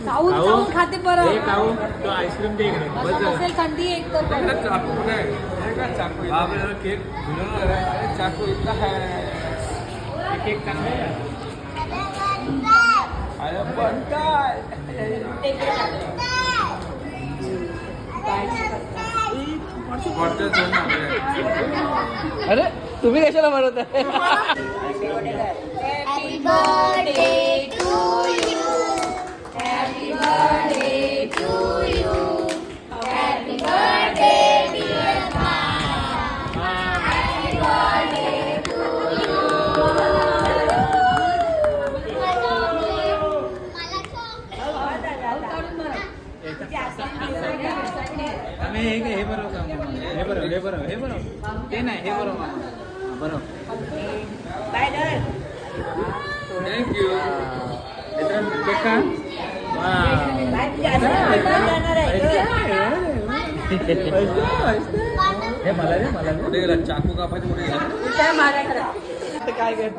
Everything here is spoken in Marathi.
चावून खाते परत. हे खाऊ तो आईस्क्रीम दे इकडे. बस झालं. असेल थंडी एक तर चाकू नाही चाकू आपल्याला केक बनवणार आहे चाकू इतका आहे केक चांगला आहे. अरे पण काय अरे तुम्ही कशाला म्हणत आहे happy birthday to you. Happy birthday to you. Happy birthday dear happy birthday to you. हे बरोबर हे बरोबर हे बरोबर हे बरोबर ते नाही हे बरोबर बरोबर. थँक्यू केक का हे मला रे मला कुठे गेला चाकू कापायचं कुठे गेला काय करत